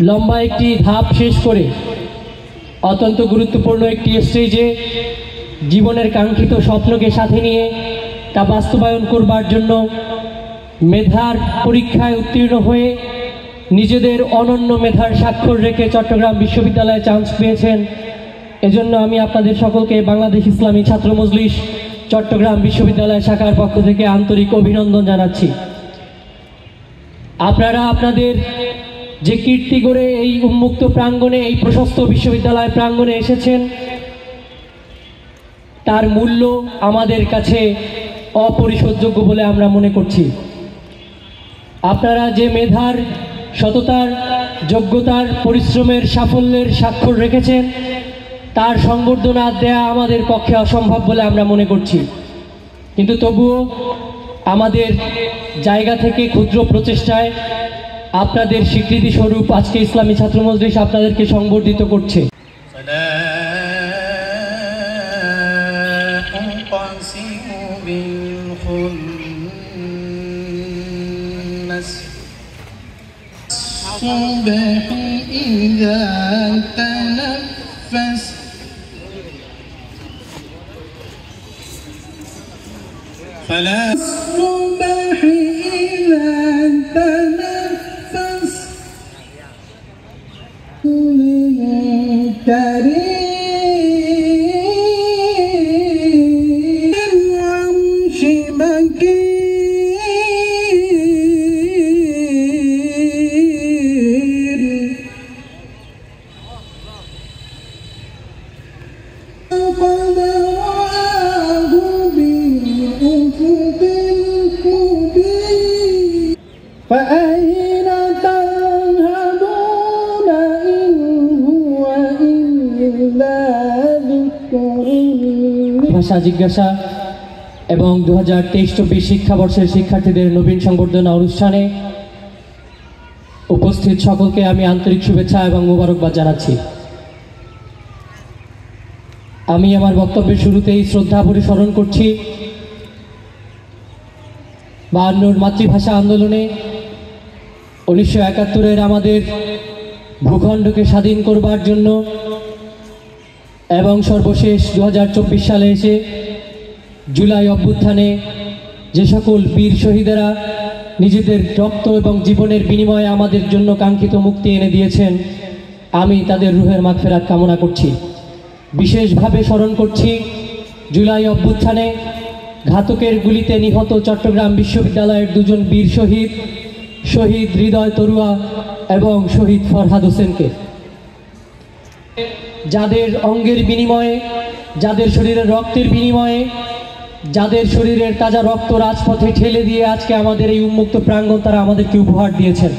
লম্বা একটি ধাপ শেষ করে অত্যন্ত গুরুত্বপূর্ণ একটি স্টেজে জীবনের কাঙ্ক্ষিত স্বপ্নকে সাথে নিয়ে তা বাস্তবায়ন করবার জন্য মেধার পরীক্ষায় উত্তীর্ণ হয়ে নিজেদের অনন্য মেধার স্বাক্ষর রেখে চট্টগ্রাম বিশ্ববিদ্যালয়ে চান্স পেয়েছেন। এজন্য আমি আপনাদের সকলকে বাংলাদেশ ইসলামী ছাত্র মজলিস চট্টগ্রাম বিশ্ববিদ্যালয় শাখার পক্ষ থেকে আন্তরিক অভিনন্দন জানাচ্ছি। আপনারা আপনাদের যে কীর্তি গড়ে এই উন্মুক্ত প্রাঙ্গণে, এই প্রশস্ত বিশ্ববিদ্যালয় প্রাঙ্গণে এসেছেন, তার মূল্য আমাদের কাছে অপরিশোধযোগ্য বলে আমরা মনে করছি। আপনারা যে মেধার, সততার, যোগ্যতার, পরিশ্রমের, সাফল্যের স্বাক্ষর রেখেছেন, তার সংবর্ধনা দেয়া আমাদের পক্ষে অসম্ভব বলে আমরা মনে করছি। কিন্তু তবুও আমাদের জায়গা থেকে ক্ষুদ্র প্রচেষ্টায় আপনাদের স্বীকৃতি স্বরূপ আজকে ইসলামী ছাত্র মজলিস আপনাদেরকে সংবর্ধিত করছে। فلا الصبح إذا تنفس كريم العرش مكين قد رآه بالأفق المبين فأين تذهبون إن هو إلا ذكر ভাষা জিজ্ঞাসা এবং 2023-24 শিক্ষাবর্ষের শিক্ষার্থীদের নবীন সংবর্ধনা অনুষ্ঠানে উপস্থিত সকলকে আমি আন্তরিক শুভেচ্ছা এবং মোবারকবাদ জানাচ্ছি। আমি আমার বক্তব্যের শুরুতেই শ্রদ্ধা ভরে স্মরণ করছি 52 মাতৃভাষা আন্দোলনে 1971-এর আমাদের ভূখণ্ডকে স্বাধীন করবার জন্য এবং সর্বশেষ 2024 সালে এসে জুলাই অভ্যুত্থানে যে সকল বীর শহীদেরা নিজেদের রক্ত এবং জীবনের বিনিময়ে আমাদের জন্য কাঙ্ক্ষিত মুক্তি এনে দিয়েছেন, আমি তাদের রুহের মাগফিরাত কামনা করছি। বিশেষভাবে স্মরণ করছি জুলাই অভ্যুত্থানে ঘাতকের গুলিতে নিহত চট্টগ্রাম বিশ্ববিদ্যালয়ের দুজন বীর শহীদ, শহীদ হৃদয় তরুয়া এবং শহীদ ফরহাদ হোসেনকে। যাদের অঙ্গের বিনিময়ে, যাদের শরীরের রক্তের বিনিময়ে, যাদের শরীরের তাজা রক্ত রাজপথে ঠেলে দিয়ে আজকে আমাদের এই উন্মুক্ত প্রাঙ্গণ তারা আমাদেরকে উপহার দিয়েছেন।